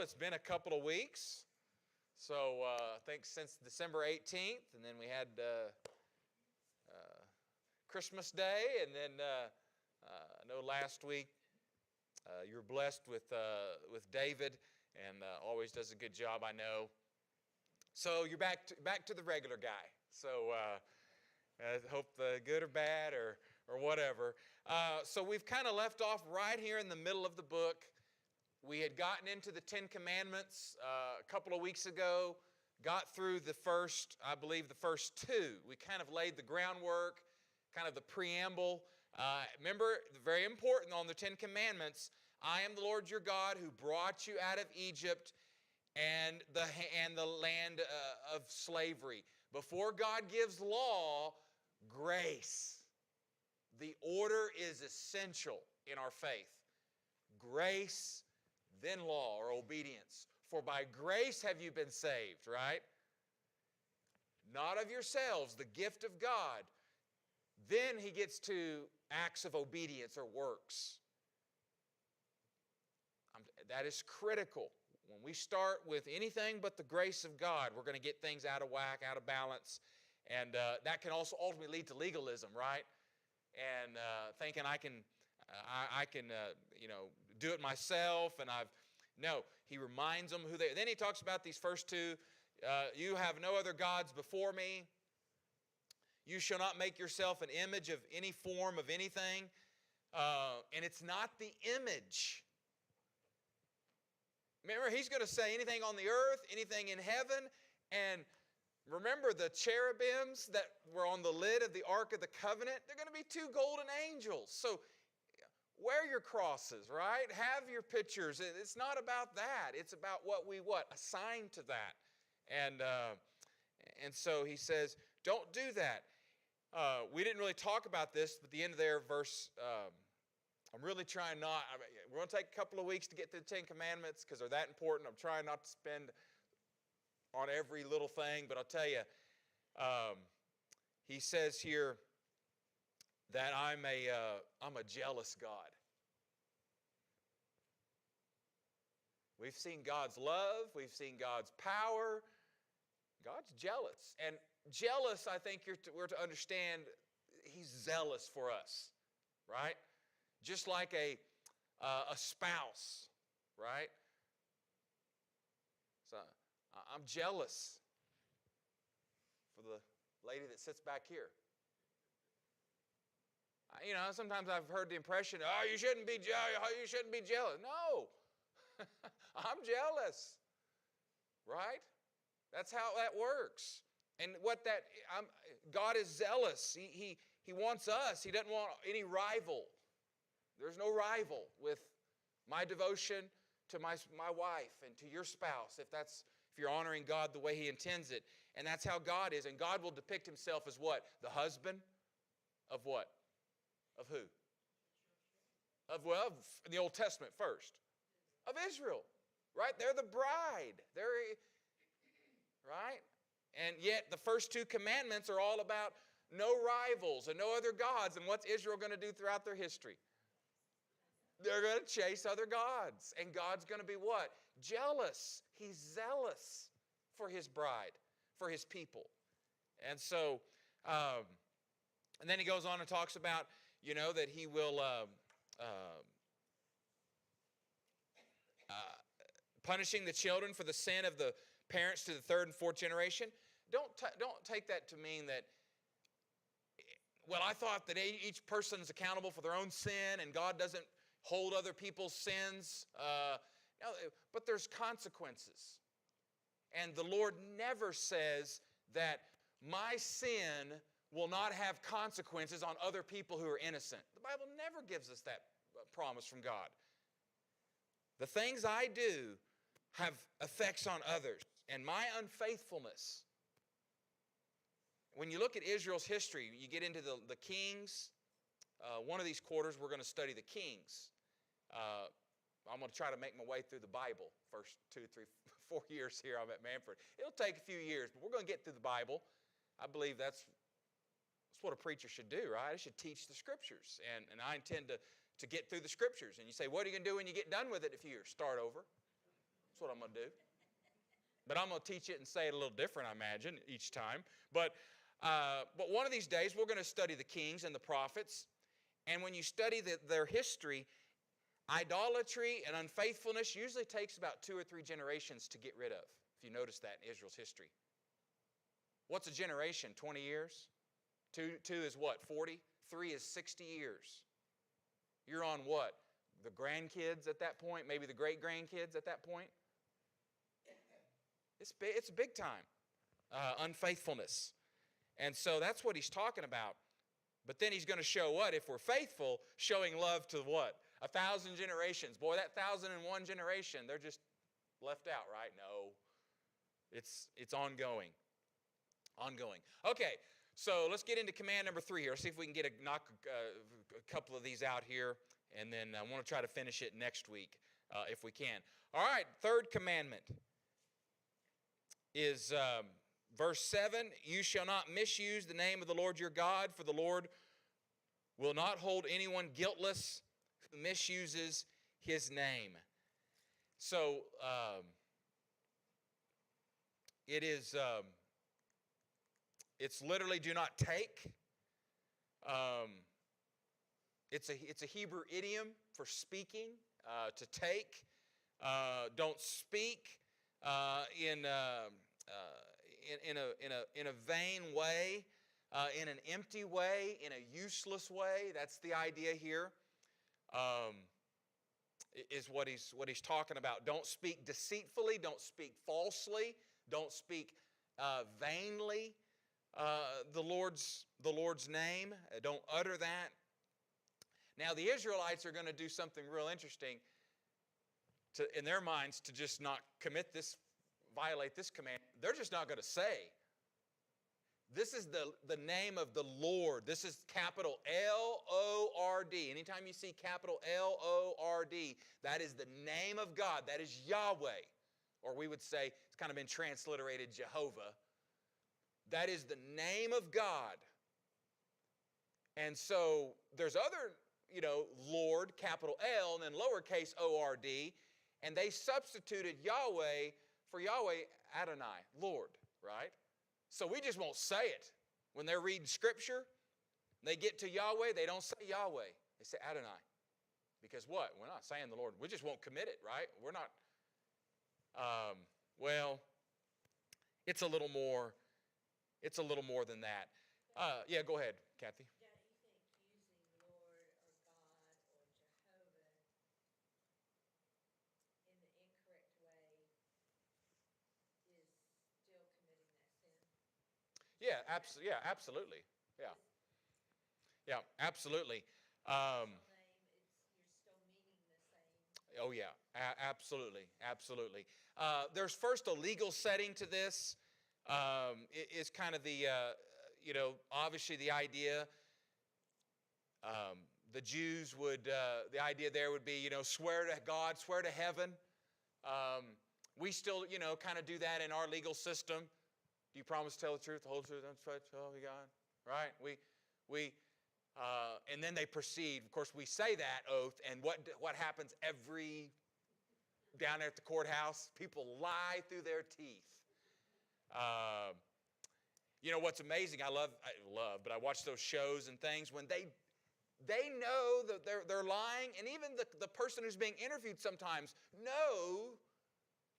it's been a couple of weeks. So I think since December 18th, and then we had Christmas Day, and then I know last week you were blessed with David, and always does a good job, I know. So you're back to the regular guy. So I hope good or bad or whatever. So we've kind of left off right here in the middle of the book. We had gotten into the Ten Commandments a couple of weeks ago, got through the first two. We kind of laid the groundwork, kind of the preamble. Remember, very important on the Ten Commandments, I am the Lord your God who brought you out of Egypt and the land of slavery. Before God gives law, grace. The order is essential in our faith. Grace, then law or obedience. For by grace have you been saved, right? Not of yourselves, the gift of God. Then he gets to acts of obedience or works. That is critical. When we start with anything but the grace of God, we're going to get things out of whack, out of balance. And that can also ultimately lead to legalism, right? And thinking I can do it myself, and no. He reminds them who they. Then he talks about these first two. You have no other gods before me. You shall not make yourself an image of any form of anything, and it's not the image. Remember, he's going to say anything on the earth, anything in heaven, and remember the cherubims that were on the lid of the Ark of the Covenant? They're going to be two golden angels. So wear your crosses, right? Have your pictures. It's not about that. It's about what we assign to that. And so he says, don't do that. We didn't really talk about this, but the end of their verse, I'm really trying not. We're going to take a couple of weeks to get to the Ten Commandments because they're that important. I'm trying not to spend on every little thing, but I'll tell you, he says here that I'm a jealous God. We've seen God's love. We've seen God's power. God's jealous. And jealous, I think we're to understand, he's zealous for us, right? Just like a spouse, right? So I'm jealous for the lady that sits back here. Sometimes I've heard the impression, you shouldn't be jealous. You shouldn't be jealous. No, I'm jealous, right? That's how that works. And God is zealous. He wants us. He doesn't want any rival. There's no rival with my devotion to my wife and to your spouse, if you're honoring God the way he intends it. And that's how God is. And God will depict himself as what? The husband of what? Of who? Of the Old Testament first. Of Israel. Right? They're the bride. Right? And yet the first two commandments are all about no rivals and no other gods. And what's Israel going to do throughout their history? They're going to chase other gods. And God's going to be what? Jealous. He's zealous for his bride, for his people. And so, and then he goes on and talks about, that he will, punishing the children for the sin of the parents to the third and fourth generation. Don't take that to mean that, I thought that each person's accountable for their own sin and God doesn't hold other people's sins. No, but there's consequences. And the Lord never says that my sin will not have consequences on other people who are innocent. The Bible never gives us that promise from God. The things I do have effects on others. And my unfaithfulness. When you look at Israel's history, you get into the kings. One of these quarters, we're going to study the kings. I'm going to try to make my way through the Bible. First 2, 3, 4 years here I'm at Manford. It'll take a few years, but we're going to get through the Bible. I believe that's what a preacher should do, right? I should teach the Scriptures. And I intend to get through the Scriptures. And you say, what are you going to do when you get done with it in a few years? Start over. That's what I'm going to do. But I'm going to teach it and say it a little different, I imagine, each time. But one of these days, we're going to study the kings and the prophets. And when you study their history, idolatry and unfaithfulness usually takes about 2 or 3 generations to get rid of, if you notice that in Israel's history. What's a generation? 20 years? 2 is what? 40? 3 is 60 years. You're on what? The grandkids at that point? Maybe the great-grandkids at that point? It's big time. Unfaithfulness. And so that's what he's talking about. But then he's going to show what? If we're faithful, showing love to what? 1,000 generations. Boy, that 1,001 generation, they're just left out, right? No. It's ongoing. Ongoing. Okay, so let's get into command number 3 here. See if we can knock a couple of these out here. And then I want to try to finish it next week if we can. All right, third commandment is verse 7. You shall not misuse the name of the Lord your God, for the Lord will not hold anyone guiltless who misuses his name. So it's literally do not take. It's a Hebrew idiom for speaking, to take. Don't speak in a vain way, in an empty way, in a useless way. That's the idea here. Is what he's talking about. Don't speak deceitfully. Don't speak falsely. Don't speak vainly. The Lord's name. Don't utter that. Now the Israelites are going to do something real interesting in their minds to just not violate this command. They're just not going to say. This is the name of the Lord. This is capital L-O-R-D. Anytime you see capital L-O-R-D, that is the name of God. That is Yahweh. Or we would say, it's kind of been transliterated Jehovah. That is the name of God. And so there's other, Lord, capital L, and then lowercase O-R-D. And they substituted Yahweh for Yahweh, Adonai, Lord, right? So we just won't say it. When they're reading Scripture, they get to Yahweh, they don't say Yahweh. They say Adonai. Because what? We're not saying the Lord. We just won't commit it, right? We're not. It's a little more than that. Yeah, go ahead, Kathy. Yeah, absolutely. Yeah, absolutely. Oh, yeah, absolutely. There's first a legal setting to this. It's kind of the, obviously the idea. The Jews would, the idea there would be, swear to God, swear to heaven. We still, kind of do that in our legal system. Do you promise to tell the truth, the whole truth, and so help you God? Right? And then they proceed. Of course, we say that oath, and what happens down there at the courthouse? People lie through their teeth. What's amazing? I love, but I watch those shows and things when they know that they're lying, and even the person who's being interviewed sometimes know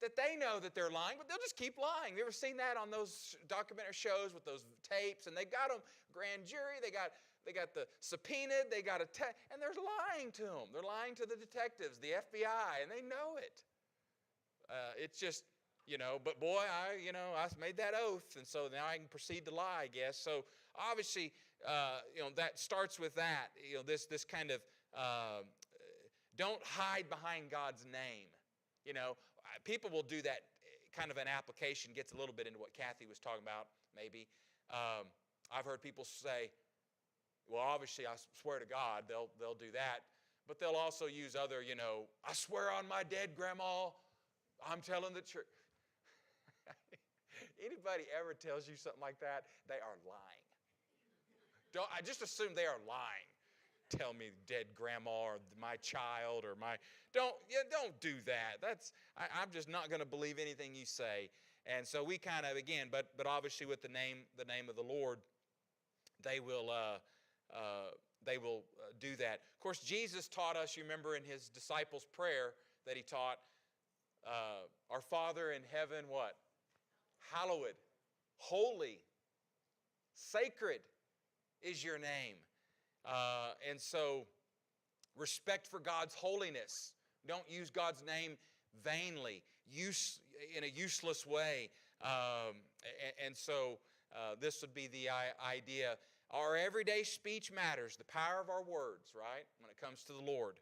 that they know that they're lying, but they'll just keep lying. You ever seen that on those documentary shows with those tapes? And they got them grand jury, they got the subpoenaed, they got and they're lying to them. They're lying to the detectives, the FBI, and they know it. It's just, but boy, I made that oath, and so now I can proceed to lie, I guess. So obviously, that starts with that. This kind of don't hide behind God's name. People will do that kind of an application, gets a little bit into what Kathy was talking about, maybe. I've heard people say, well, obviously, I swear to God, they'll do that. But they'll also use other, I swear on my dead grandma, I'm telling the truth. Anybody ever tells you something like that, they are lying. I just assume they are lying. tell me dead grandma or my child or my, don't do that. I'm just not going to believe anything you say. And so we kind of, again, but obviously with the name of the Lord, they will do that. Of course, Jesus taught us, you remember in his disciples' prayer that he taught, our Father in heaven, what? Hallowed, holy, sacred is your name. And so, respect for God's holiness. Don't use God's name vainly, in a useless way. And so, this would be the idea. Our everyday speech matters, the power of our words, right, when it comes to the Lord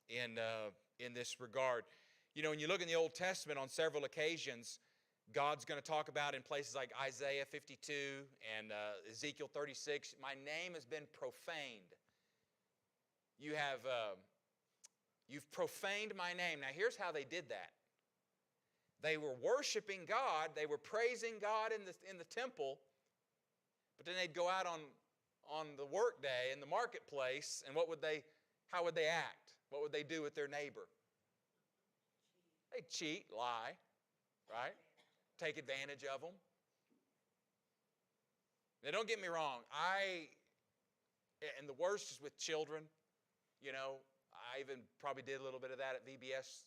in this regard. You know, when you look in the Old Testament on several occasions, God's going to talk about in places like Isaiah 52 and Ezekiel 36, my name has been profaned. You've profaned my name. Now here's how they did that. They were worshiping God, they were praising God in the temple, but then they'd go out on the work day in the marketplace, and how would they act? What would they do with their neighbor? They'd cheat, lie, right? Take advantage of them. Now, don't get me wrong. And the worst is with children. You know, I even probably did a little bit of that at VBS,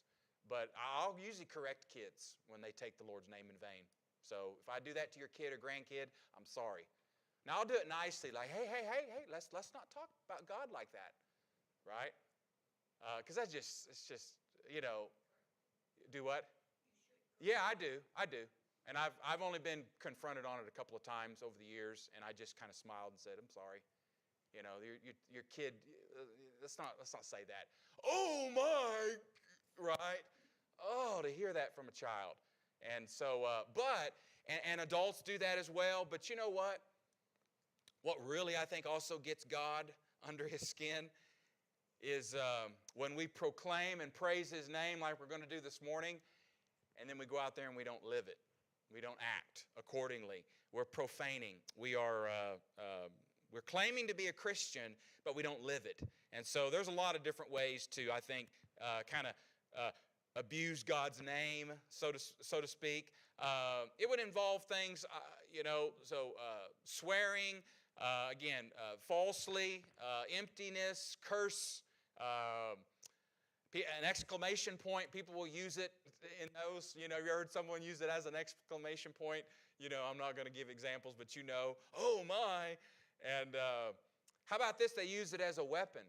but I'll usually correct kids when they take the Lord's name in vain. So if I do that to your kid or grandkid, I'm sorry. Now I'll do it nicely, like, hey, let's not talk about God like that, right? Because it's just, you know, do what? Yeah, I do. And I've only been confronted on it a couple of times over the years, and I just kind of smiled and said, I'm sorry. You know, your kid, let's not say that. Oh my, right? Oh, to hear that from a child. And so, and adults do that as well. But you know what? What really I think also gets God under his skin is when we proclaim and praise his name like we're going to do this morning, and then we go out there and we don't live it. We don't act accordingly. We're profaning. We're claiming to be a Christian, but we don't live it. And so there's a lot of different ways to, I think, kind of abuse God's name, so to speak. It would involve things, swearing, falsely, emptiness, curse, an exclamation point. People will use it in those. You know, you heard someone use it as an exclamation point. You know, I'm not going to give examples, but you know, oh my. And how about this? They use it as a weapon.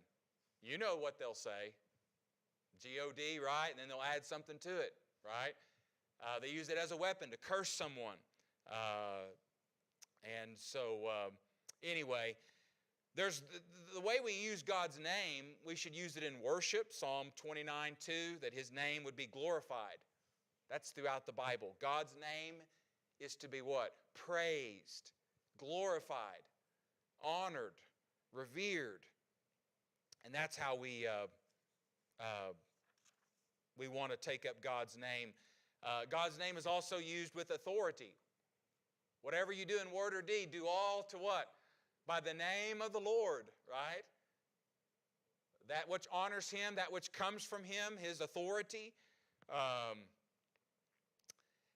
You know what they'll say. G-O-D, right? And then they'll add something to it, right? They use it as a weapon to curse someone. Anyway, there's the way we use God's name, we should use it in worship. Psalm 29:2, that his name would be glorified. That's throughout the Bible. God's name is to be what? Praised, glorified, honored, revered. And that's how we want to take up God's name. God's name is also used with authority. Whatever you do in word or deed, do all to what? By the name of the Lord, right? That which honors him, that which comes from him, his authority. How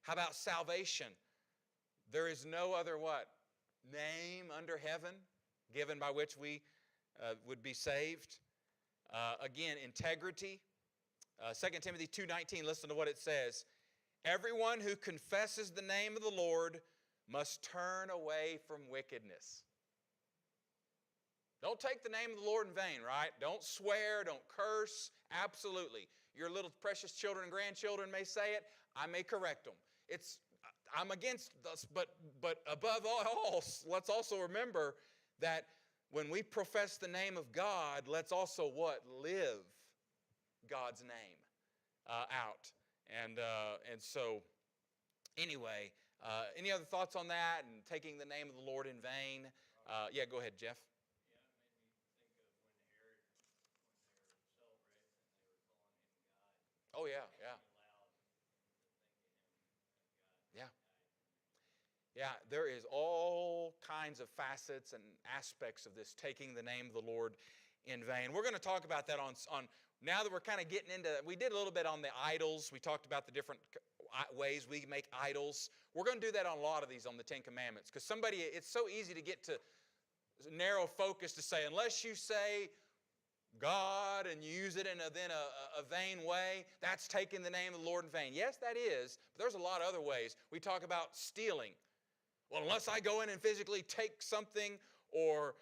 about salvation? There is no other what? Name under heaven given by which we would be saved. Again, integrity. 2 Timothy 2:19, listen to what it says. Everyone who confesses the name of the Lord must turn away from wickedness. Don't take the name of the Lord in vain, right? Don't swear, don't curse. Absolutely. Your little precious children and grandchildren may say it. I may correct them. I'm against this, but above all, let's also remember that when we profess the name of God, let's also what? Live God's name out. And so, anyway, any other thoughts on that and taking the name of the Lord in vain? Yeah, go ahead, Jeff. Oh, yeah. Yeah. Yeah, there is all kinds of facets and aspects of this, taking the name of the Lord in vain. We're going to talk about that on now that we're kind of getting into, we did a little bit on the idols. We talked about the different ways we make idols. We're going to do that on a lot of these on the Ten Commandments, because it's so easy to get to narrow focus to say, unless you say God and you use it in a vain way, that's taking the name of the Lord in vain. Yes, that is, but there's a lot of other ways. We talk about stealing. Well, unless I go in and physically take something, or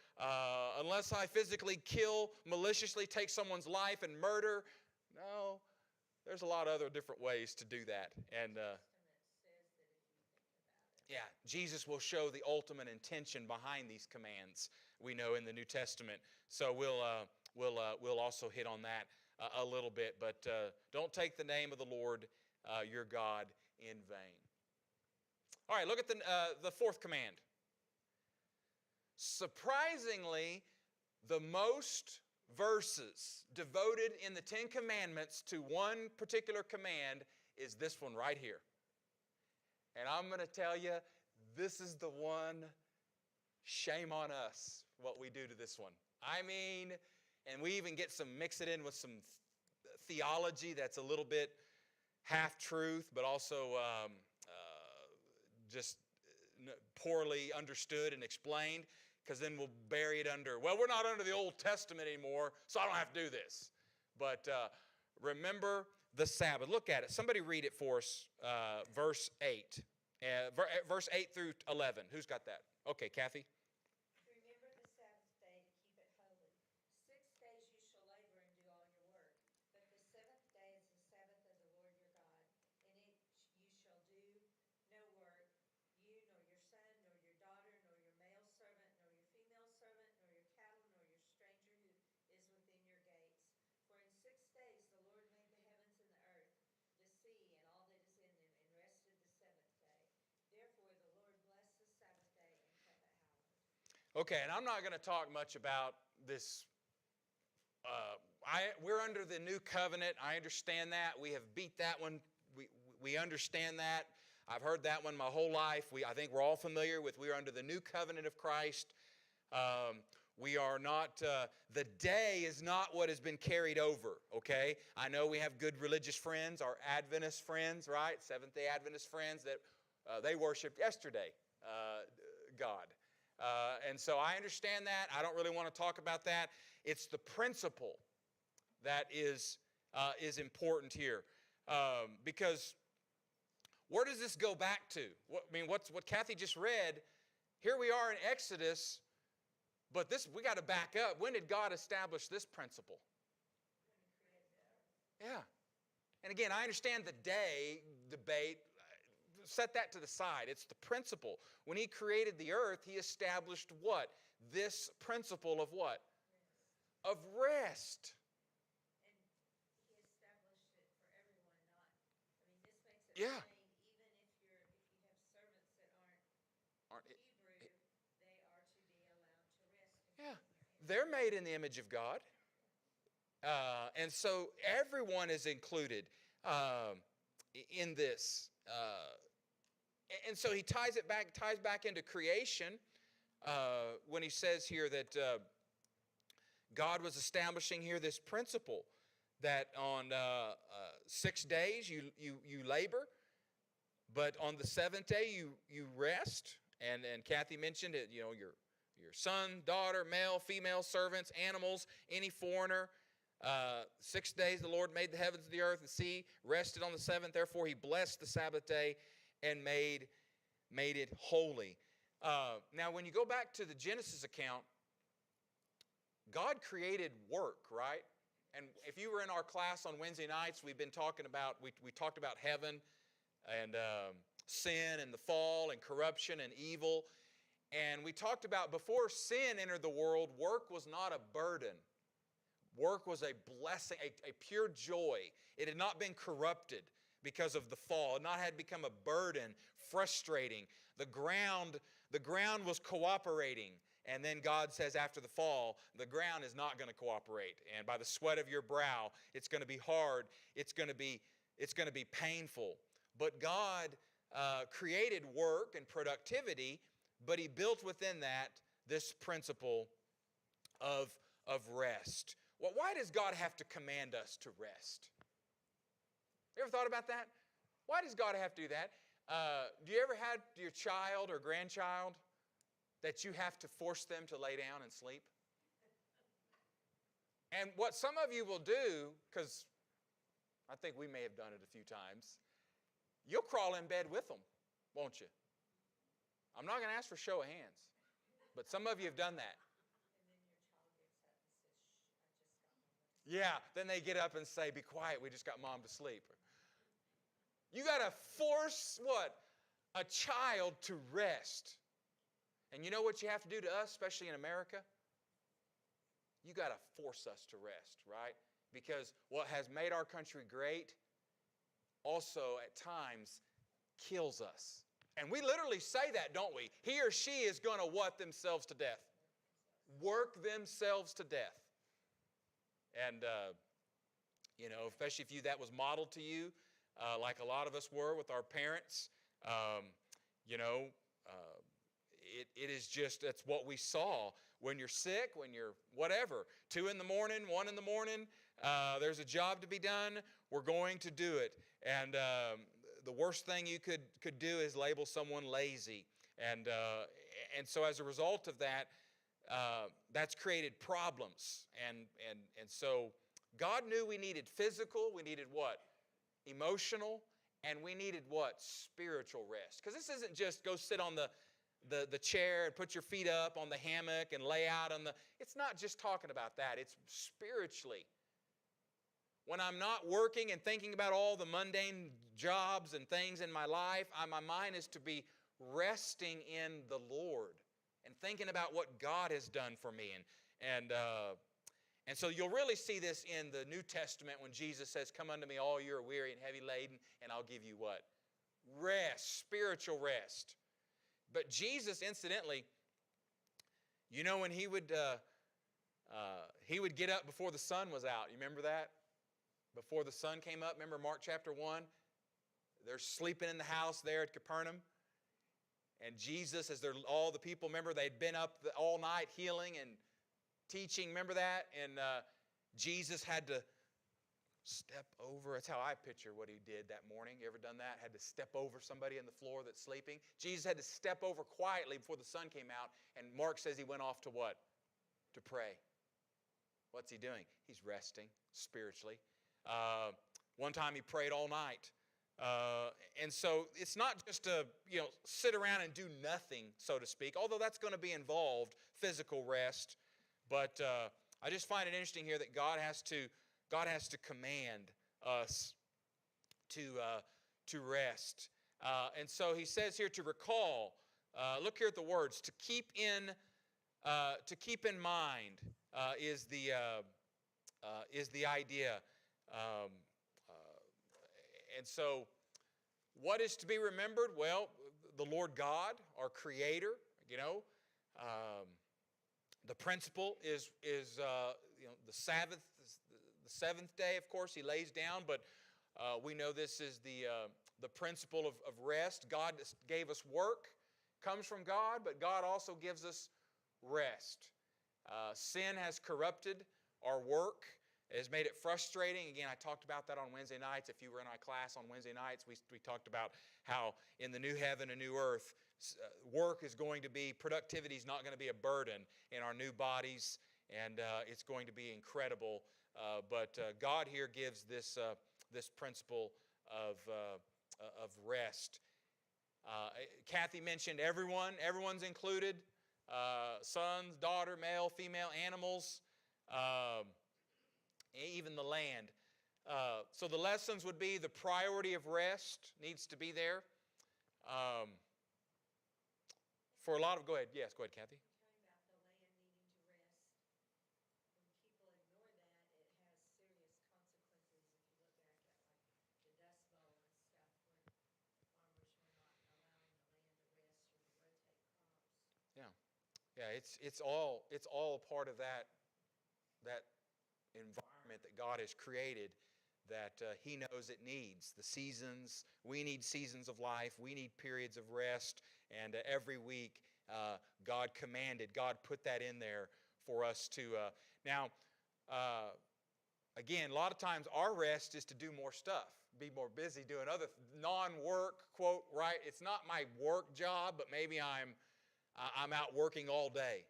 unless I physically kill, maliciously take someone's life and murder. No, there's a lot of other different ways to do that. And yeah, Jesus will show the ultimate intention behind these commands, we know, in the New Testament. So we'll also hit on that a little bit. But don't take the name of the Lord your God in vain. All right, look at the fourth command. Surprisingly, the most verses devoted in the Ten Commandments to one particular command is this one right here. And I'm going to tell you, this is the one, shame on us, what we do to this one. I mean, and we even mix it in with some theology that's a little bit half-truth, but also just poorly understood and explained, because then we'll bury it under, well, we're not under the Old Testament anymore, so I don't have to do this. But remember the Sabbath. Look at it. Somebody read it for us, verse 8. Verse 8 through 11. Who's got that? Okay, Kathy. Remember the Sabbath day to keep it holy. 6 days you shall labor and do all your work, but the seventh day is the Sabbath of the Lord your God. In it you shall do no work, you nor your son, nor your daughter, nor your male servant, nor your female servant, nor your cattle, nor your stranger who is within your gates. For in 6 days the Lord made the heavens and the earth, the sea, and all that is in them, and rested the seventh day. Therefore the Lord blessed the Sabbath day and kept it hallowed. Okay, and I'm not going to talk much about this. We're under the new covenant. I understand that. We have beat that one. We understand that. I've heard that one my whole life. I think we're all familiar with we're under the new covenant of Christ. We are not, the day is not what has been carried over, okay? I know we have good religious friends, our Adventist friends, right? Seventh-day Adventist friends that they worshiped yesterday, God. And so I understand that. I don't really want to talk about that. It's the principle that is important here. Because where does this go back to? What Kathy just read, here we are in Exodus, but we got to back up. When did God establish this principle? Yeah. And again, I understand the day debate. Set that to the side. It's the principle. When He created the earth, He established what? This principle of what? Of rest. And He established it for everyone, this makes it Yeah. plain, even if you have servants that aren't Hebrew, they are to be allowed to rest. Yeah. They're made in the image of God. And so everyone is included in this. And so he ties back into creation when he says here that God was establishing here this principle that on 6 days you labor, but on the seventh day you rest. And Kathy mentioned it, your son, daughter, male, female servants, animals, any foreigner. 6 days the Lord made the heavens and the earth and sea, rested on the seventh. Therefore he blessed the Sabbath day and made it holy. Now when you go back to the Genesis account, God created work, right? And if you were in our class on Wednesday nights, we talked about heaven and sin and the fall and corruption and evil. And we talked about before sin entered the world, work was not a burden. Work was a blessing, a pure joy. It had not been corrupted because of the fall. It had become a burden, frustrating. The ground was cooperating. And then God says after the fall, the ground is not going to cooperate. And by the sweat of your brow, it's going to be hard. It's going to be painful. But God created work and productivity, but He built within that this principle of rest. Well, why does God have to command us to rest? You ever thought about that? Why does God have to do that? Do you ever had your child or grandchild that you have to force them to lay down and sleep? And what some of you will do, because I think we may have done it a few times, you'll crawl in bed with them, won't you? I'm not going to ask for show of hands, but some of you have done that. Yeah, then they get up and say, be quiet, we just got mom to sleep. You got to force what? A child to rest. And you know what you have to do to us, especially in America? You got to force us to rest, right? Because what has made our country great also at times kills us. And we literally say that, don't we? He or she is going to what themselves to death? Work themselves to death. And, especially if that was modeled to you, like a lot of us were with our parents, it is just, that's what we saw. When you're sick, when you're whatever, 2 in the morning, 1 in the morning, there's a job to be done, we're going to do it. And the worst thing you could do is label someone lazy. And so as a result of that, that's created problems. And so God knew we needed physical, we needed what? Emotional, and we needed what? Spiritual rest. Because this isn't just go sit on the chair and put your feet up on the hammock and lay out on it's not just talking about that. It's spiritually. When I'm not working and thinking about all the mundane jobs and things in my life, my mind is to be resting in the Lord and thinking about what God has done for me. And so you'll really see this in the New Testament when Jesus says, come unto me all you are weary and heavy laden, and I'll give you what? Rest, spiritual rest. But Jesus, incidentally, when he would get up before the sun was out. You remember that? Before the sun came up, remember Mark chapter 1? They're sleeping in the house there at Capernaum. And Jesus, all the people, remember they'd been up all night healing and teaching, remember that? And Jesus had to step over. That's how I picture what he did that morning. You ever done that? Had to step over somebody on the floor that's sleeping. Jesus had to step over quietly before the sun came out. And Mark says he went off to what? To pray. What's he doing? He's resting spiritually. One time he prayed all night. And so it's not just to sit around and do nothing, so to speak, although that's going to be involved, physical rest. But I just find it interesting here that God has to command us to rest. And so he says here to recall. Look here at the words. To keep in mind is the idea. And so, what is to be remembered? Well, the Lord God, our Creator. The principle is the Sabbath. The seventh day, of course, He lays down, but we know this is the principle of rest. God gave us work, comes from God, but God also gives us rest. Sin has corrupted our work. It has made it frustrating. Again, I talked about that on Wednesday nights. If you were in our class on Wednesday nights, we talked about how in the new heaven and new earth, work is going to be, productivity is not going to be a burden in our new bodies, and it's going to be incredible. But God here gives this principle of rest. Kathy mentioned everyone's included, sons, daughter, male, female, animals, even the land. So the lessons would be the priority of rest needs to be there. For a lot of, go ahead, Kathy. Yeah, it's all a part of that environment that God has created that He knows it needs. The seasons, we need seasons of life. We need periods of rest. And every week, God commanded, God put that in there for us to. Now, again, a lot of times our rest is to do more stuff, be more busy doing other non-work, quote, right? It's not my work job, but maybe I'm out working all day,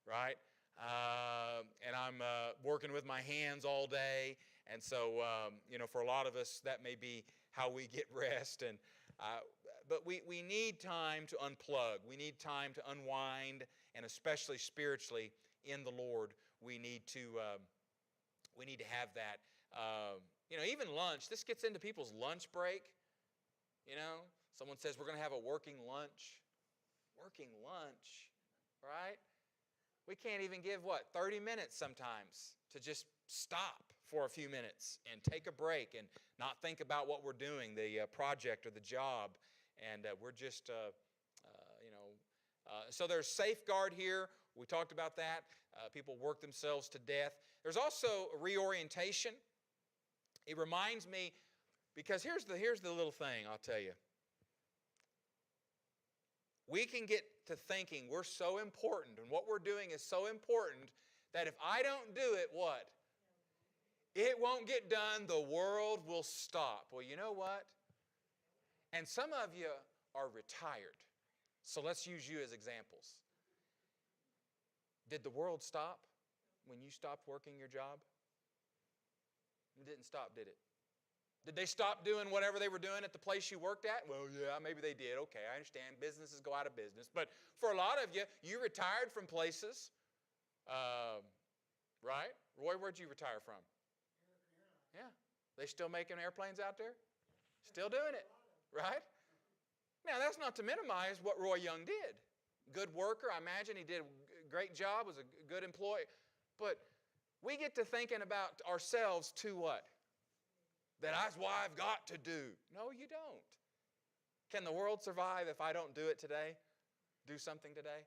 right? And I'm working with my hands all day. And so, for a lot of us, that may be how we get rest. But we need time to unplug. We need time to unwind, and especially spiritually in the Lord, we need to have that. Even lunch. This gets into people's lunch break. Someone says we're going to have a working lunch. Working lunch, right? We can't even give, 30 minutes sometimes to just stop for a few minutes and take a break and not think about what we're doing, the project or the job. And we're just, so there's safeguard here. We talked about that. People work themselves to death. There's also a reorientation. It reminds me, because here's the little thing I'll tell you. We can get to thinking we're so important and what we're doing is so important that if I don't do it, what? It won't get done. The world will stop. Well, you know what? And some of you are retired. So let's use you as examples. Did the world stop when you stopped working your job? It didn't stop, did it? Did they stop doing whatever they were doing at the place you worked at? Well, yeah, maybe they did. Okay, I understand. Businesses go out of business. But for a lot of you, you retired from places, right? Roy, where'd you retire from? Yeah. They still making airplanes out there? Still doing it, right? Now, that's not to minimize what Roy Young did. Good worker. I imagine he did a great job, was a good employee. But we get to thinking about ourselves to what? That's why I've got to do. No, you don't. Can the world survive if I don't do it today? Do something today?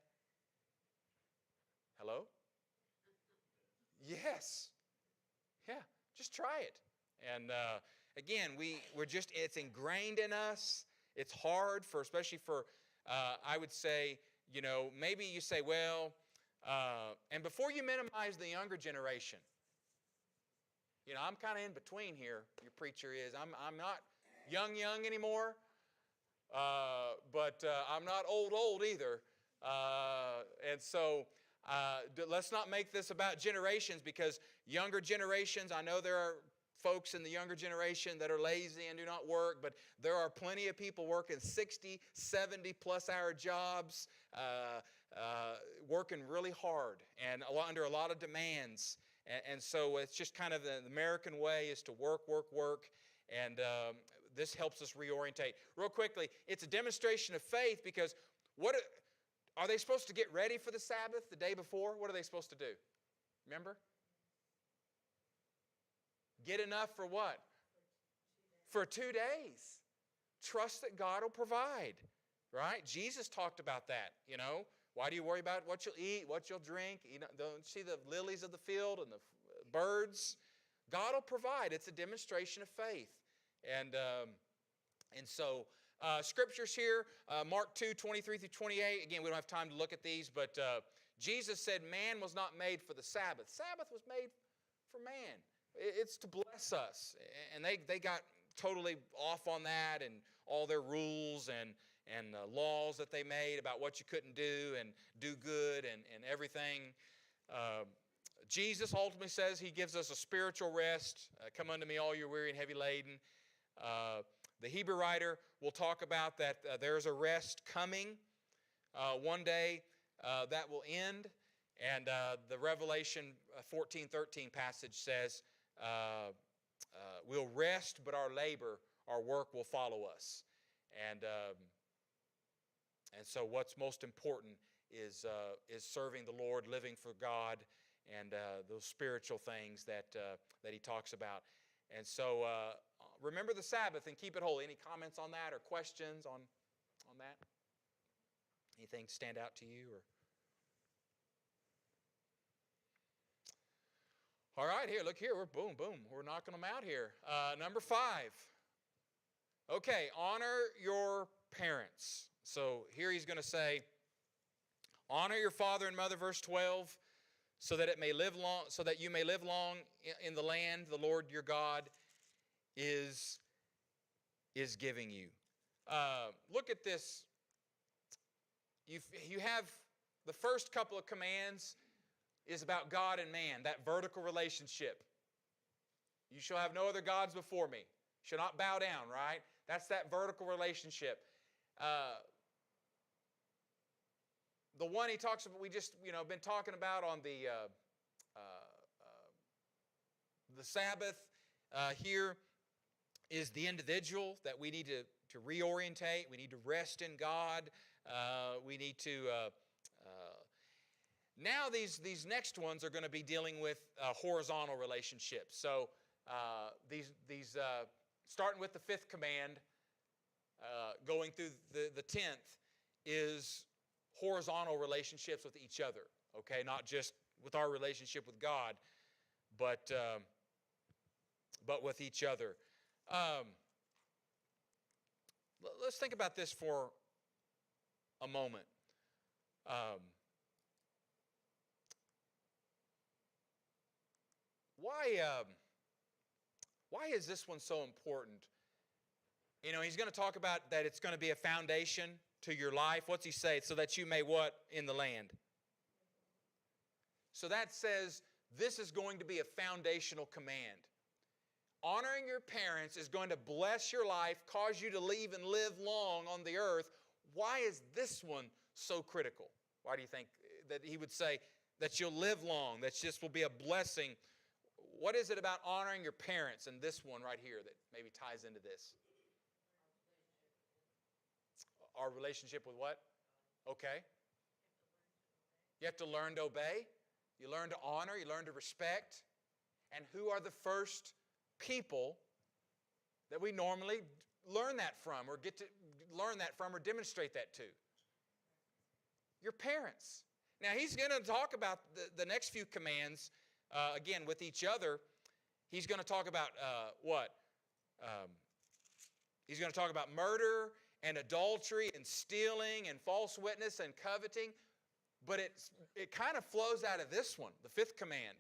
Hello? Yes. Yeah, just try it. And again, it's ingrained in us. It's hard especially for, I would say, maybe you say, well, and before you minimize the younger generation, I'm kind of in between here. Your preacher is. I'm not young anymore, but I'm not old either. And so let's not make this about generations, because younger generations, I know there are folks in the younger generation that are lazy and do not work, but there are plenty of people working 60, 70 plus hour jobs, working really hard and under a lot of demands. And so it's just kind of the American way is to work. And this helps us reorientate. Real quickly, it's a demonstration of faith, because are they supposed to get ready for the Sabbath the day before? What are they supposed to do? Remember? Get enough for what? For 2 days. Trust that God will provide. Right? Jesus talked about that, Why do you worry about what you'll eat, what you'll drink? Don't see the lilies of the field and the birds? God will provide. It's a demonstration of faith. And so scriptures here, Mark 2, 23 through 28. Again, we don't have time to look at these, but Jesus said man was not made for the Sabbath. Sabbath was made for man. It's to bless us. And they got totally off on that and all their rules and laws that they made about what you couldn't do and do good and everything. Jesus ultimately says He gives us a spiritual rest. Come unto me, all you're weary and heavy laden. The Hebrew writer will talk about that there's a rest coming one day that will end. And the Revelation 14:13 passage says, we'll rest, but our labor, our work will follow us. And so what's most important is serving the Lord, living for God, and those spiritual things that He talks about. And so remember the Sabbath and keep it holy. Any comments on that or questions on that? Anything stand out to you? All right, here, look here. We're boom, boom. We're knocking them out here. Number 5. Okay, honor your parents. So here he's going to say, honor your father and mother, verse 12, so that you may live long in the land the Lord your God is giving you. Look at this. You have the first couple of commands is about God and man, that vertical relationship. You shall have no other gods before me. You shall not bow down, right? That's that vertical relationship. The one he talks about, we just been talking about on the Sabbath here is the individual that we need to reorientate. We need to rest in God. We need to. Now these next ones are going to be dealing with horizontal relationships. So these starting with the 5th command, going through the 10th is horizontal relationships with each other. Okay, not just with our relationship with God, but with each other. Let's think about this for a moment. Why is this one so important? He's going to talk about that it's going to be a foundation to your life. What's he say? So that you may what in the land? So that says this is going to be a foundational command. Honoring your parents is going to bless your life, cause you to leave and live long on the earth. Why is this one so critical? Why do you think that he would say that you'll live long, that this will be a blessing? What is it about honoring your parents and this one right here that maybe ties into this? Our relationship with what? Okay. You have to learn to obey. You learn to honor. You learn to respect. And who are the first people that we normally learn that from or get to learn that from or demonstrate that to? Your parents. Now, he's going to talk about the next few commands, again, with each other. He's going to talk about what? He's going to talk about murder and adultery and stealing and false witness and coveting. But it kind of flows out of this one, the 5th command.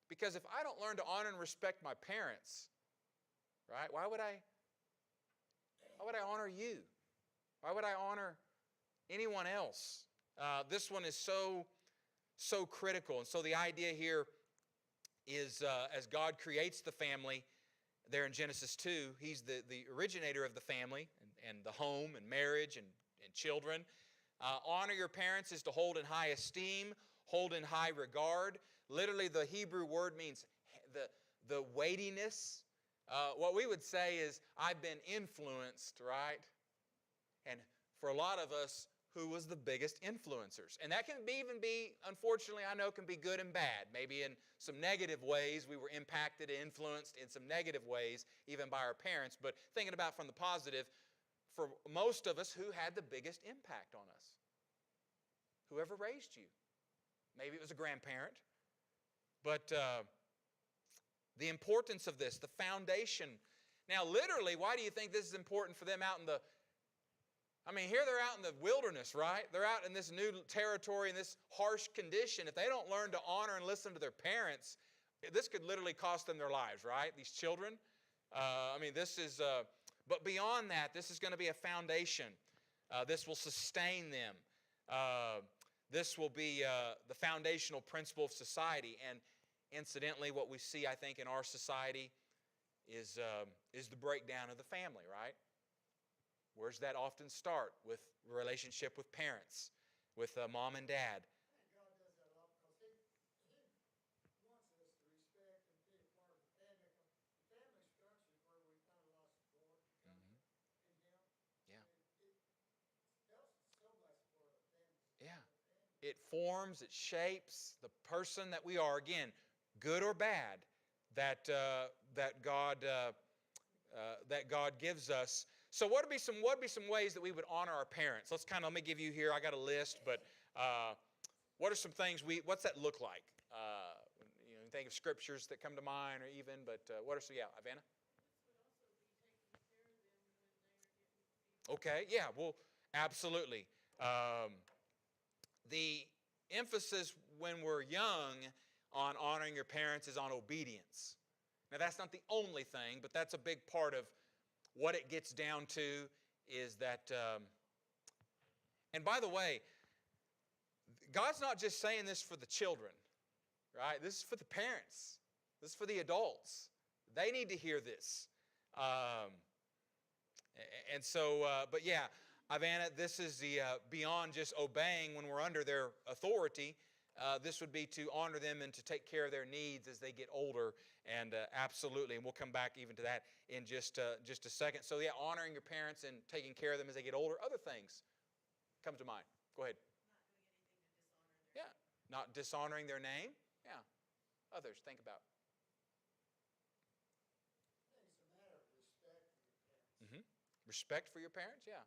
Because if I don't learn to honor and respect my parents, right, why would I honor you? Why would I honor anyone else? This one is so critical. And so the idea here is as God creates the family there in Genesis 2, he's the originator of the family and the home and marriage and children. Honor your parents is to hold in high esteem, hold in high regard. Literally, the Hebrew word means the weightiness. What we would say is, I've been influenced, right? And for a lot of us, who was the biggest influencers? And that can even be, unfortunately, I know can be good and bad. Maybe in some negative ways, we were impacted and influenced in some negative ways, even by our parents. But thinking about from the positive, for most of us, who had the biggest impact on us? Whoever raised you. Maybe it was a grandparent. But the importance of this, the foundation. Now, literally, why do you think this is important for them out in the... here they're out in the wilderness, right? They're out in this new territory, in this harsh condition. If they don't learn to honor and listen to their parents, this could literally cost them their lives, right? These children. This is... but beyond that, this is going to be a foundation. This will sustain them. This will be the foundational principle of society. And incidentally, what we see, I think, in our society is the breakdown of the family, right? Where's that often start? With relationship with parents, with mom and dad. God does that a lot because He wants us to respect and be a part of the family. The family structure is where we find a lot of support in Him. Yeah. It helps so much for the family. Yeah. It forms, it shapes the person that we are. Again, good or bad, that God gives us. So what would be some ways that we would honor our parents? Let me give you here. I got a list, but what are some things what's that look like? think of scriptures that come to mind, or even, but what are some, yeah, Ivana? Okay, yeah, well, absolutely. The emphasis when we're young on honoring your parents is on obedience. Now, that's not the only thing, but that's a big part of what it gets down to is that, and by the way, God's not just saying this for the children, right? This is for the parents. This is for the adults. They need to hear this. And so, but yeah, Ivana, this is the beyond just obeying when we're under their authority. This would be to honor them and to take care of their needs as they get older. And absolutely, and we'll come back even to that in just a second. So yeah, honoring your parents and taking care of them as they get older. Other things come to mind. Go ahead. Not dishonoring their name. Yeah. Others, think about. I think it's a matter of respect for your parents. Mm-hmm. Respect for your parents, yeah.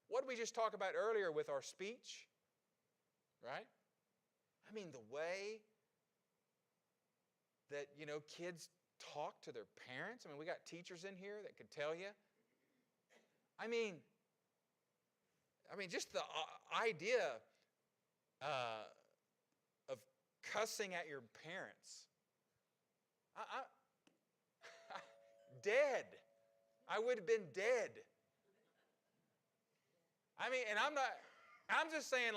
What did we just talk about earlier with our speech? Right? I mean, the way that, kids talk to their parents. I mean, we got teachers in here that could tell you. I mean, just the idea of cussing at your parents. Dead. I would have been dead. I mean, and I'm just saying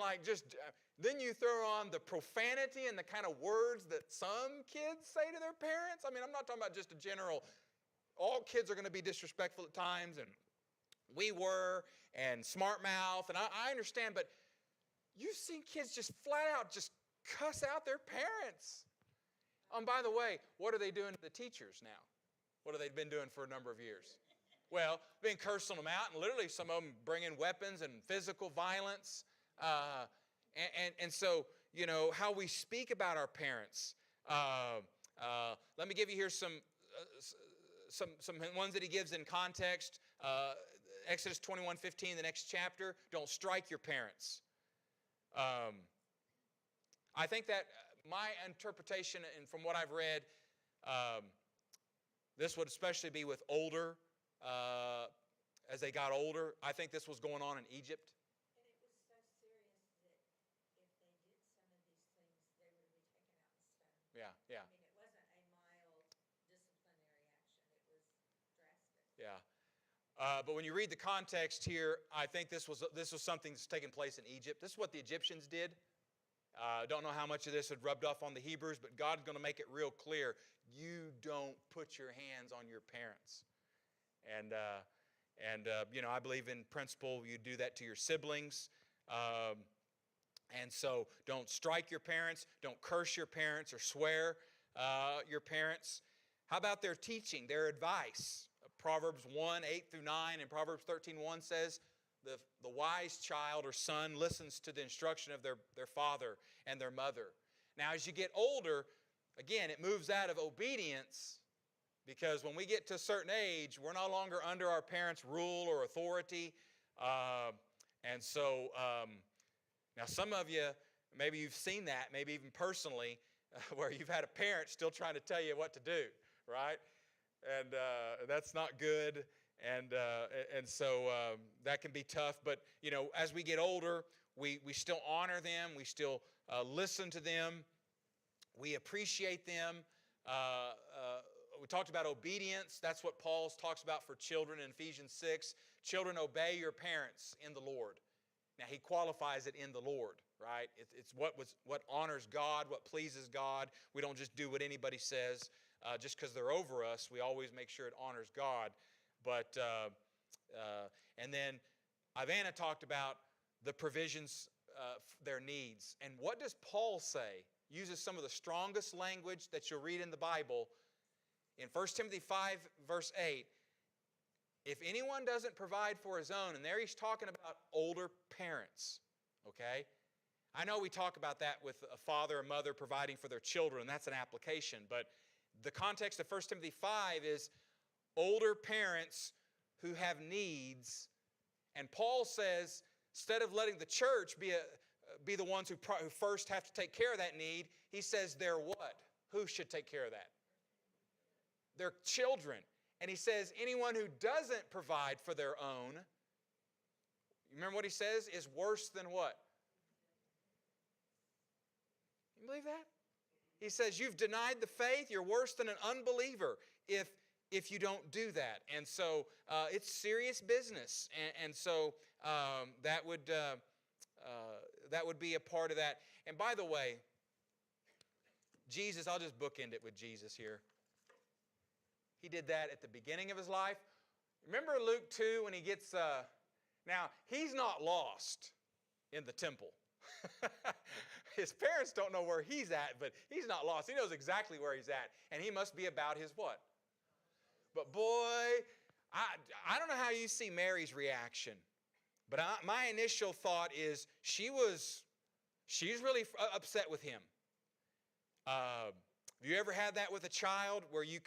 then you throw on the profanity and the kind of words that some kids say to their parents. I mean, I'm not talking about just a general, all kids are going to be disrespectful at times, and we were, and smart mouth, and I understand, but you've seen kids just flat out just cuss out their parents. And by the way, what are they doing to the teachers now? What have they been doing for a number of years? Well, been cursing them out, and literally some of them bringing weapons and physical violence. And so, how we speak about our parents. Let me give you here some ones that he gives in context. Exodus 21:15, the next chapter. Don't strike your parents. I think that my interpretation, and from what I've read, this would especially be with older, as they got older. I think this was going on in Egypt. And it was so serious that if they did some of these things, they would be taken out and stoned. Yeah. I mean, it wasn't a mild disciplinary action. It was drastic. Yeah. But when you read the context here, I think this was something that's taking place in Egypt. This is what the Egyptians did. Don't know how much of this had rubbed off on the Hebrews, but God's going to make it real clear. You don't put your hands on your parents. And I believe in principle you do that to your siblings. And so don't strike your parents. Don't curse your parents or swear your parents. How about their teaching, their advice? Proverbs 1:8-9 and Proverbs 13:1 says, the wise child or son listens to the instruction of their father and their mother. Now, as you get older, again, it moves out of obedience, because when we get to a certain age, we're no longer under our parents' rule or authority. And so, now some of you, maybe you've seen that, maybe even personally, where you've had a parent still trying to tell you what to do, right? And that's not good. And so that can be tough. But, as we get older, we still honor them. We still listen to them. We appreciate them. We talked about obedience. That's what Paul talks about for children in Ephesians 6. Children, obey your parents in the Lord. Now, he qualifies it in the Lord, right? It's what honors God, what pleases God. We don't just do what anybody says just because they're over us. We always make sure it honors God. But, and then Ivana talked about the provisions, their needs. And what does Paul say? Uses some of the strongest language that you'll read in the Bible. In 1 Timothy 5, verse 8, if anyone doesn't provide for his own, and there he's talking about older parents, okay? I know we talk about that with a father or mother providing for their children. That's an application. But the context of 1 Timothy 5 is older parents who have needs. And Paul says, instead of letting the church be the ones who first have to take care of that need, he says they're what? who should take care of that? Their children. And he says anyone who doesn't provide for their own, you remember what he says, is worse than what? You believe that? He says you've denied the faith, you're worse than an unbeliever if you don't do that. And so it's serious business. And so that would be a part of that. And by the way, Jesus, I'll just bookend it with Jesus here. He did that at the beginning of his life. Remember Luke 2 when he gets, now he's not lost in the temple. His parents don't know where he's at, but he's not lost. He knows exactly where he's at. And he must be about his what? But boy, I don't know how you see Mary's reaction. But my initial thought is she's really upset with him. Have you ever had that with a child where you've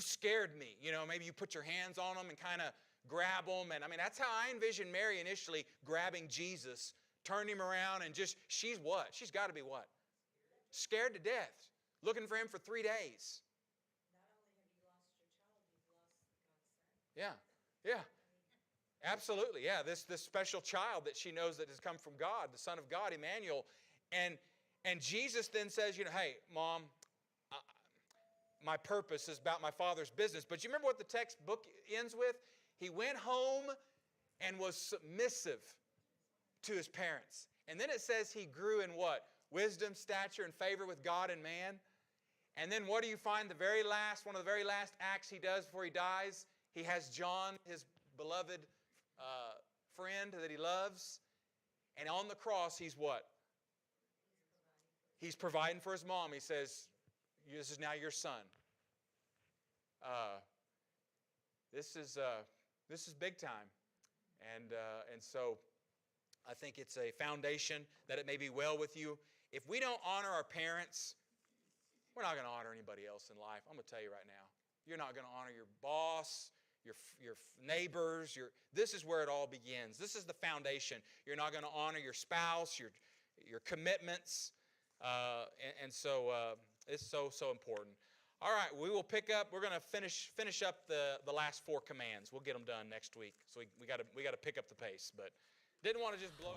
scared me? You know, maybe you put your hands on them and kind of grab them. And I mean, that's how I envisioned Mary initially grabbing Jesus, turned him around, and she's what? She's got to be what? Scared to death, looking for him for 3 days. Not only have you lost your child, you've lost God's son. Yeah. Absolutely, yeah. This special child that she knows that has come from God, the Son of God, Emmanuel. And Jesus then says, hey, Mom, my purpose is about my Father's business. But you remember what the textbook ends with? He went home and was submissive to his parents. And then it says he grew in what? Wisdom, stature, and favor with God and man. And then what do you find? One of the very last acts he does before he dies, he has John, his beloved friend that he loves. And on the cross, he's what? He's providing for his mom. He says, this is now your son. This is big time. And so I think it's a foundation that it may be well with you. If we don't honor our parents, we're not going to honor anybody else in life. I'm going to tell you right now. You're not going to honor your boss, your neighbors. This is where it all begins. This is the foundation. You're not going to honor your spouse, your commitments. And so it's so important. All right, we will pick up. We're going to finish up the last 4 commands. We'll get them done next week. So we got to pick up the pace, but didn't want to just blow.